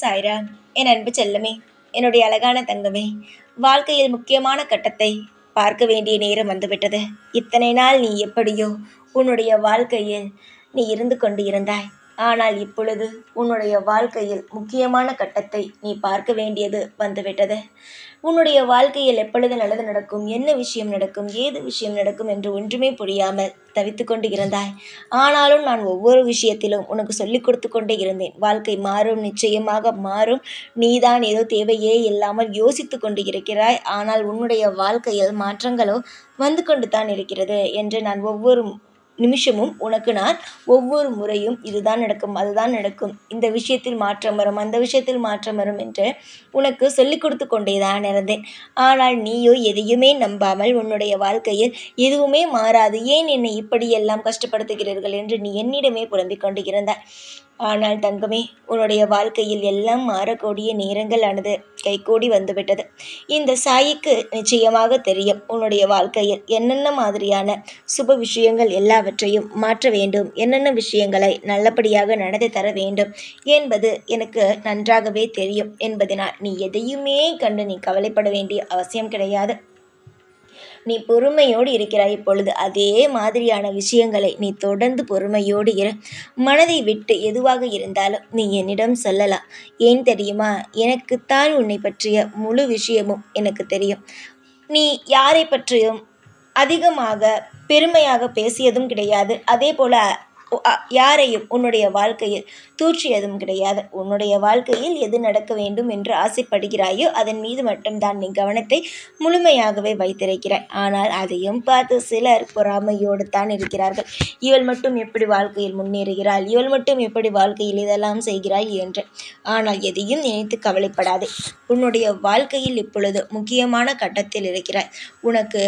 சாய்ராம். என் அன்பு செல்லமே, என்னுடைய அழகான தங்கமே, வாழ்க்கையில் முக்கியமான கட்டத்தை பார்க்க வேண்டிய நேரம் வந்துவிட்டது. இத்தனை நாள் நீ எப்படியோ உன்னுடைய வாழ்க்கையில் நீ இருந்து கொண்டு இருந்தாய். ஆனால் இப்பொழுது உன்னுடைய வாழ்க்கையில் முக்கியமான கட்டத்தை நீ பார்க்க வேண்டியது வந்துவிட்டது. உன்னுடைய வாழ்க்கையில் எப்பொழுது நல்லது நடக்கும், என்ன விஷயம் நடக்கும், ஏது விஷயம் நடக்கும் என்று ஒன்றுமே புரியாமல் தவித்து கொண்டு இருந்தாய். ஆனாலும் நான் ஒவ்வொரு விஷயத்திலும் உனக்கு சொல்லிக் கொடுத்து கொண்டே இருந்தேன். வாழ்க்கை மாறும், நிச்சயமாக மாறும். நீதான் ஏதோ தேவையே இல்லாமல் யோசித்து கொண்டு இருக்கிறாய். ஆனால் உன்னுடைய வாழ்க்கையில் மாற்றங்களோ வந்து கொண்டு தான் இருக்கிறது என்று நான் ஒவ்வொரு நிமிஷமும் உனக்கு நான் ஒவ்வொரு முறையும் இதுதான் நடக்கும், அதுதான் நடக்கும், இந்த விஷயத்தில் மாற்றம் வரும், அந்த விஷயத்தில் மாற்றம் வரும் என்று உனக்கு சொல்லிக் கொடுத்து கொண்டே தான் இருந்தேன். ஆனால் நீயோ எதையுமே நம்பாமல் உன்னுடைய வாழ்க்கையில் எதுவுமே மாறாது, ஏன் என்னை இப்படியெல்லாம் கஷ்டப்படுத்துகிறீர்கள் என்று நீ என்னிடமே புலம்பிக் கொண்டு இருந்தாய். ஆனால் தங்கமே, உன்னுடைய வாழ்க்கையில் எல்லாம் மாறக்கூடிய நேரங்களானது கைகூடி வந்துவிட்டது. இந்த சாயிக்கு நிச்சயமாக தெரியும் உன்னுடைய வாழ்க்கையில் என்னென்ன மாதிரியான சுப விஷயங்கள் எல்லாவற்றையும் மாற்ற வேண்டும், என்னென்ன விஷயங்களை நல்லபடியாக நடத்தி தர வேண்டும் என்பது எனக்கு நன்றாகவே தெரியும் என்பதனால் நீ எதையுமே கண்டு நீ கவலைப்பட வேண்டிய அவசியம் கிடையாது. நீ பொறுமையோடு இருக்கிறாய். இப்பொழுது அதே மாதிரியான விஷயங்களை நீ தொடர்ந்து பொறுமையோடு இரு. மனதை விட்டு எதுவாக இருந்தாலும் நீ என்னிடம் சொல்லலாம். ஏன் தெரியுமா? எனக்குத்தான் உன்னை பற்றிய முழு விஷயமும் எனக்கு தெரியும். நீ யாரை பற்றியும் அதிகமாக பெருமையாக பேசியதும் கிடையாது. அதே போல யாரையும் உன்னுடைய வாழ்க்கையில் தூற்றியதும் கிடையாது. உன்னுடைய வாழ்க்கையில் எது நடக்க வேண்டும் என்று ஆசைப்படுகிறாயோ அதன் மீது மட்டும்தான் நீ கவனத்தை முழுமையாகவே வைத்திருக்கிறாய். ஆனால் அதையும் பார்த்து சிலர் பொறாமையோடு தான் இருக்கிறார்கள். இவள் மட்டும் எப்படி வாழ்க்கையில் முன்னேறுகிறாள், இவள் மட்டும் எப்படி வாழ்க்கையில் இதெல்லாம் செய்கிறாள் என்று. ஆனால் எதையும் நினைத்து கவலைப்படாதே. உன்னுடைய வாழ்க்கையில் இப்பொழுது முக்கியமான கட்டத்தில் இருக்கிறாய். உனக்கு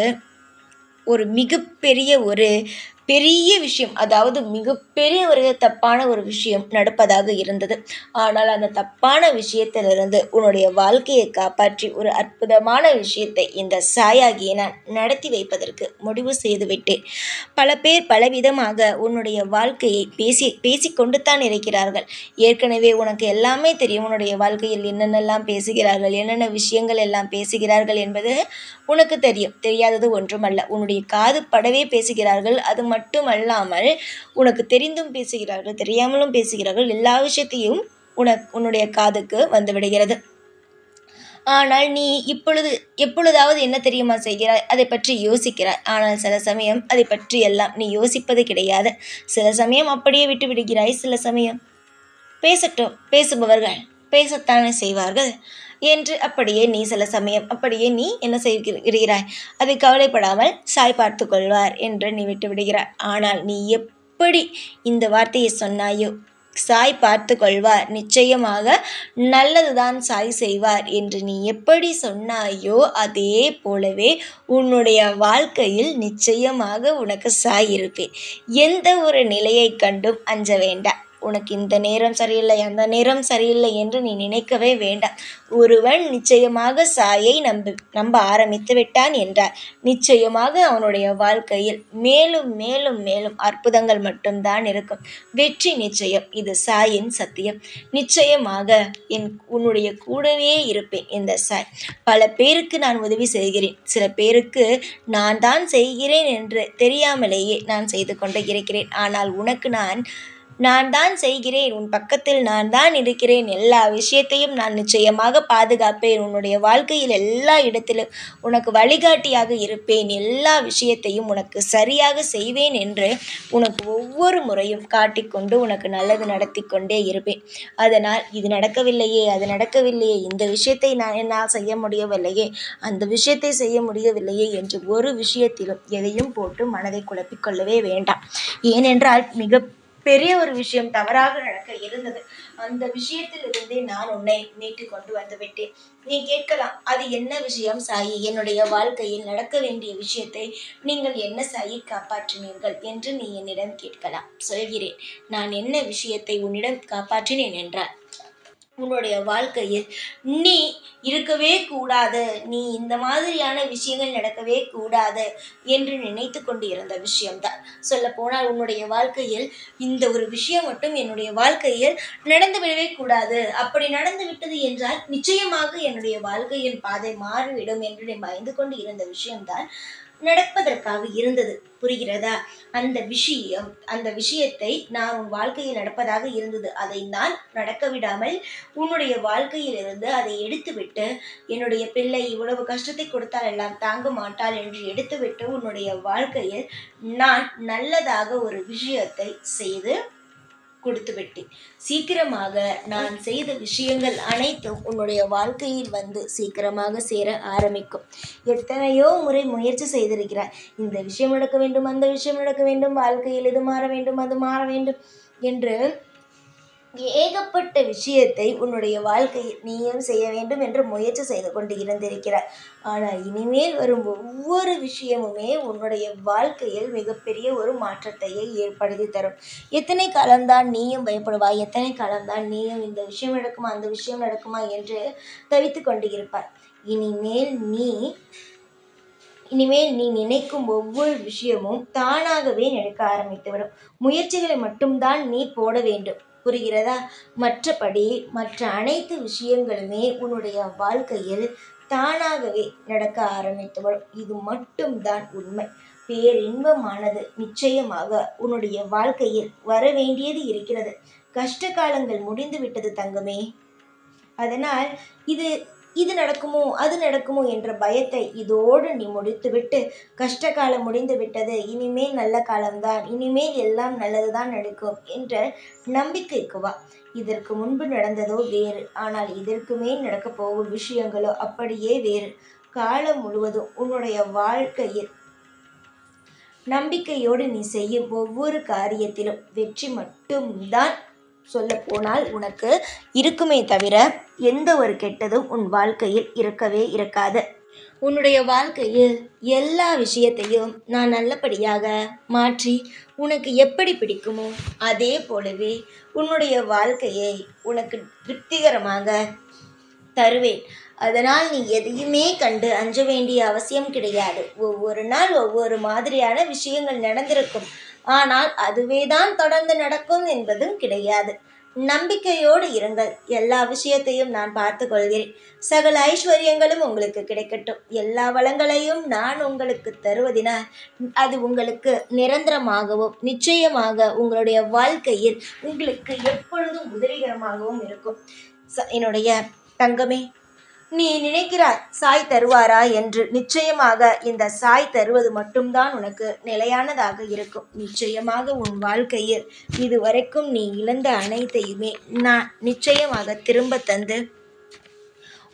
ஒரு மிகப்பெரிய ஒரு விஷயம், அதாவது மிகப்பெரிய ஒரு தப்பான ஒரு விஷயம் நடப்பதாக இருந்தது. ஆனால் அந்த தப்பான விஷயத்திலிருந்து உன்னுடைய வாழ்க்கையை காப்பாற்றி ஒரு அற்புதமான விஷயத்தை இந்த சாயாகிய நான் நடத்தி வைப்பதற்கு முடிவு செய்துவிட்டேன். பல பேர் பலவிதமாக உன்னுடைய வாழ்க்கையை பேசிக்கொண்டு தான் இருக்கிறார்கள். ஏற்கனவே உனக்கு எல்லாமே தெரியும். உன்னுடைய வாழ்க்கையில் என்னென்னலாம் பேசுகிறார்கள், என்னென்ன விஷயங்கள் எல்லாம் பேசுகிறார்கள் என்பது உனக்கு தெரியும். தெரியாதது ஒன்றுமல்ல. உன்னுடைய காது படவே பேசுகிறார்கள். அது மட்டுமல்லாமல் உனக்கு தெரிந்தும் பேசுகிறார்கள், தெரியாமலும் பேசுகிறார்கள். எல்லா விஷயத்தையும் உன்னுடைய காதுக்கு வந்து விடுகிறது. ஆனால் நீ எப்பொழுதாவது என்ன தெரியுமா செய்கிறாய்? அதை பற்றி யோசிக்கிறாய். ஆனால் சில சமயம் அதை பற்றி எல்லாம் நீ யோசிப்பது கிடையாது. சில சமயம் அப்படியே விட்டு விடுகிறாய். சில சமயம் பேசட்டும், பேசுபவர்கள் பேசத்தானே செய்வார்கள் என்று அப்படியே நீ சில சமயம் அப்படியே நீ என்ன செய்கிறாய்? அதை கவலைப்படாமல் சாய் பார்த்து கொள்வார் என்று நீ விட்டு விடுகிறாய். ஆனால் நீ எப்படி இந்த வார்த்தையை சொன்னாயோ, சாய் பார்த்து கொள்வார், நிச்சயமாக நல்லதுதான் சாய் செய்வார் என்று நீ எப்படி சொன்னாயோ அதே போலவே உன்னுடைய வாழ்க்கையில் நிச்சயமாக உனக்கு சாய் இருப்பேன். எந்த ஒரு நிலையை கண்டும் அஞ்ச வேண்டாம். உனக்கு இந்த நேரம் சரியில்லை, அந்த நேரம் சரியில்லை என்று நீ நினைக்கவே வேண்டாம். ஒருவன் நிச்சயமாக சாயை நம்ப ஆரம்பித்து விட்டான் என்றார், நிச்சயமாக அவனுடைய வாழ்க்கையில் மேலும் மேலும் மேலும் அற்புதங்கள் மட்டும்தான் இருக்கும். வெற்றி நிச்சயம். இது சாயின் சத்தியம். நிச்சயமாக உன்னுடைய கூடவே இருப்பேன் இந்த சாய். பல பேருக்கு நான் உதவி செய்கிறேன். சில பேருக்கு நான் தான் செய்கிறேன் என்று தெரியாமலேயே நான் செய்து கொண்டு இருக்கிறேன். ஆனால் உனக்கு நான் தான் செய்கிறேன், உன் பக்கத்தில் நான் தான் இருக்கிறேன், எல்லா விஷயத்தையும் நான் நிச்சயமாக பாதுகாப்பேன், உன்னுடைய வாழ்க்கையில் எல்லா இடத்திலும் உனக்கு வழிகாட்டியாக இருப்பேன், எல்லா விஷயத்தையும் உனக்கு சரியாக செய்வேன் என்று உனக்கு ஒவ்வொரு முறையும் காட்டிக்கொண்டு உனக்கு நல்லது நடத்தி கொண்டே இருப்பேன். அதனால் இது நடக்கவில்லையே, அது நடக்கவில்லையே, இந்த விஷயத்தை என்னால் செய்ய முடியவில்லையே, அந்த விஷயத்தை செய்ய முடியவில்லையே என்று ஒரு விஷயத்திலும் எதையும் போட்டு மனதை குழப்பிக்கொள்ளவே வேண்டாம். ஏனென்றால் பெரிய ஒரு விஷயம் தவறாக நடக்க இருந்தது. அந்த விஷயத்திலிருந்தே நான் உன்னை மீட்டு கொண்டு வந்து விட்டேன். நீ கேட்கலாம், அது என்ன விஷயம் சாயி? என்னுடைய வாழ்க்கையில் நடக்க வேண்டிய விஷயத்தை நீங்கள் என்ன சாயி காப்பாற்றினீர்கள் என்று நீ என்னிடம் கேட்கலாம். சொல்கிறேன், நான் என்ன விஷயத்தை உன்னிடம் காப்பாற்றினேன் என்றால், உன்னுடைய வாழ்க்கையில் நீ இருக்கவே கூடாது, நீ இந்த மாதிரியான விஷயங்கள் நடக்கவே கூடாது என்று நினைத்து கொண்டு இருந்த விஷயம்தான். சொல்லப்போனால் உன்னுடைய வாழ்க்கையில் இந்த ஒரு விஷயம் மட்டும் என்னுடைய வாழ்க்கையில் நடந்து விடவே கூடாது. அப்படி நடந்து விட்டது என்றால் நிச்சயமாக என்னுடைய வாழ்க்கையின் பாதை மாறிவிடும் என்று நீ பயந்து கொண்டு இருந்த விஷயம்தான் நடப்பதற்காக இருந்தது. புரிகிறதா? அந்த விஷயத்தை நான் உன் வாழ்க்கையில் நடப்பதாக இருந்தது. அதை நான் நடக்க விடாமல் உன்னுடைய வாழ்க்கையில் இருந்து அதை எடுத்துவிட்டு, என்னுடைய பிள்ளை இவ்வளவு கஷ்டத்தை கொடுத்தால் எல்லாம் தாங்க மாட்டாள் என்று எடுத்துவிட்டு உன்னுடைய வாழ்க்கையில் நான் நல்லதாக ஒரு விஷயத்தை செய்து கொடுத்து விட்டேன். சீக்கிரமாக நான் செய்த விஷயங்கள் அனைத்தும் உன்னுடைய வாழ்க்கையில் வந்து சீக்கிரமாக சேர ஆரம்பிக்கும். எத்தனையோ முறை முயற்சி செய்திருக்கிறாய். இந்த விஷயம் நடக்க வேண்டும், அந்த விஷயம் நடக்க வேண்டும், வாழ்க்கையில் இது மாற வேண்டும், அது மாற வேண்டும் என்று ஏகப்பட்ட விஷயத்தை உன்னுடைய வாழ்க்கையில் நீயும் செய்ய வேண்டும் என்று முயற்சி செய்து கொண்டு இருந்திருக்கிறாய். ஆனால் இனிமேல் வரும் ஒவ்வொரு விஷயமுமே உன்னுடைய வாழ்க்கையில் மிகப்பெரிய ஒரு மாற்றத்தையே ஏற்படுத்தி தரும். எத்தனை காலம்தான் நீயும் பயப்படுவாய்? எத்தனை காலம்தான் நீயும் இந்த விஷயம் நடக்குமா, அந்த விஷயம் நடக்குமா என்று தவித்து கொண்டு இருப்பாய்? இனிமேல் நீ நினைக்கும் ஒவ்வொரு விஷயமும் தானாகவே நடக்க ஆரம்பித்துவிடும். முயற்சிகளை மட்டும்தான் நீ போட வேண்டும். புரிகிறதா? மற்றபடி மற்ற அனைத்து விஷயங்களுமே உன்னுடைய வாழ்க்கையில் தானாகவே நடக்க ஆரம்பித்துவிடும். இது மட்டும்தான் உண்மை. பேரின்பமானது நிச்சயமாக உன்னுடைய வாழ்க்கையில் வர வேண்டியது இருக்கிறது. கஷ்ட காலங்கள் முடிந்து விட்டது தங்கமே. அதனால் இது நடக்குமோ, அது நடக்குமோ என்ற பயத்தை இதோடு நீ முடித்துவிட்டு, கஷ்டகாலம் முடிந்து விட்டது, இனிமேல் நல்ல காலம்தான், இனிமேல் எல்லாம் நல்லதுதான் நடக்கும் என்ற நம்பிக்கைக்கு வா. இதற்கு முன்பு நடந்ததோ வேறு, ஆனால் இதற்கு மேல் நடக்கப் போகும் விஷயங்களோ அப்படியே வேறு. காலம் முழுவதும் உன்னுடைய வாழ்க்கையில் நம்பிக்கையோடு நீ செய்யும் ஒவ்வொரு காரியத்திலும் வெற்றி மட்டும்தான் சொல்லப்போனால் உனக்கு இருக்குமே தவிர எந்த ஒரு கெட்டதும் உன் வாழ்க்கையில் இருக்கவே இருக்காது. உன்னுடைய வாழ்க்கையில் எல்லா விஷயத்தையும் நான் நல்லபடியாக மாற்றி உனக்கு எப்படி பிடிக்குமோ அதே போலவே உன்னுடைய வாழ்க்கையை உனக்கு திருப்திகரமாக தருவேன். அதனால் நீ எதையுமே கண்டு அஞ்ச வேண்டிய அவசியம் கிடையாது. ஒவ்வொரு நாள் ஒவ்வொரு மாதிரியான விஷயங்கள் நடந்திருக்கும். ஆனால் அதுவேதான் தொடர்ந்து நடக்கும் என்பதும் கிடையாது. நம்பிக்கையோடு இருங்கள். எல்லா விஷயத்தையும் நான் பார்த்து கொள்கிறேன். சகல ஐஸ்வர்யங்களும் உங்களுக்கு கிடைக்கட்டும். எல்லா வளங்களையும் நான் உங்களுக்கு தருவதினால் அது உங்களுக்கு நிரந்தரமாகவும் நிச்சயமாக உங்களுடைய வாழ்க்கையில் உங்களுக்கு எப்பொழுதும் உதவிகரமாகவும் இருக்கும். என்னுடைய தங்கமே, நீ நினைக்கிறாய் சாய் தருவாரா என்று. நிச்சயமாக இந்த சாய் தருவது மட்டும்தான் உனக்கு நிலையானதாக இருக்கும். நிச்சயமாக உன் வாழ்க்கையில் இதுவரைக்கும் நீ இழந்த அனைத்தையுமே நான் நிச்சயமாக திரும்ப தந்து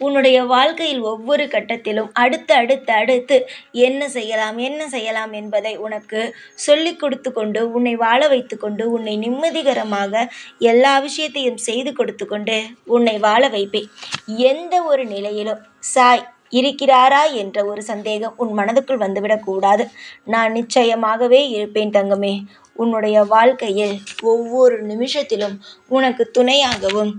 உன்னுடைய வாழ்க்கையில் ஒவ்வொரு கட்டத்திலும் அடுத்து என்ன செய்யலாம் என்பதை உனக்கு சொல்லிக் கொடுத்து கொண்டு, உன்னை வாழ வைத்து கொண்டு, உன்னை நிம்மதிகரமாக எல்லா விஷயத்தையும் செய்து கொடுத்து கொண்டு உன்னை வாழ வைப்பேன். எந்த ஒரு நிலையிலும் சாய் இருக்கிறாரா என்ற ஒரு சந்தேகம் உன் மனதுக்குள் வந்துவிடக்கூடாது. நான் நிச்சயமாகவே இருப்பேன் தங்கமே. உன்னுடைய வாழ்க்கையில் ஒவ்வொரு நிமிஷத்திலும் உனக்கு துணையாகவும்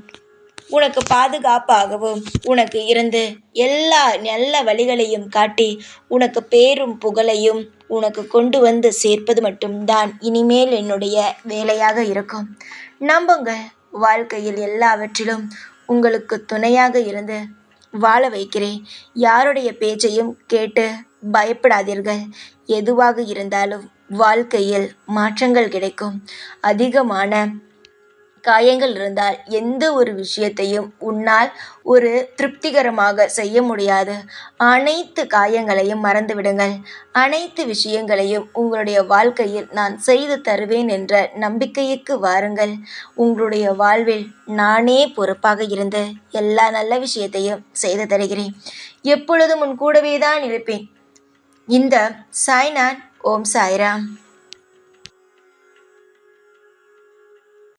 உனக்கு பாதுகாப்பாகவும் உனக்கு இருந்து எல்லா நல்ல வழிகளையும் காட்டி உனக்கு பேரும் புகழையும் உனக்கு கொண்டு வந்து சேர்ப்பது மட்டும்தான் இனிமேல் என்னுடைய வேலையாக இருக்கும். நம்புங்கள், வாழ்க்கையில் எல்லாவற்றிலும் உங்களுக்கு துணையாக இருந்து வாழ வைக்கிறேன். யாருடைய பேச்சையும் கேட்டு பயப்படாதீர்கள். எதுவாக இருந்தாலும் வாழ்க்கையில் மாற்றங்கள் கிடைக்கும். அதிகமான காயங்கள் இருந்தால் எந்த ஒரு விஷயத்தையும் உன்னால் ஒரு திருப்திகரமாக செய்ய முடியாது. அனைத்து காயங்களையும் மறந்துவிடுங்கள். அனைத்து விஷயங்களையும் உங்களுடைய வாழ்க்கையில் நான் செய்து தருவேன் என்ற நம்பிக்கைக்கு வாருங்கள். உங்களுடைய வாழ்வில் நானே பொறுப்பாக இருந்து எல்லா நல்ல விஷயத்தையும் செய்து தருகிறேன். எப்பொழுதும் உன் கூடவே தான் இருப்பேன். இந்த சாய்நாத். ஓம் சாய்ராம்.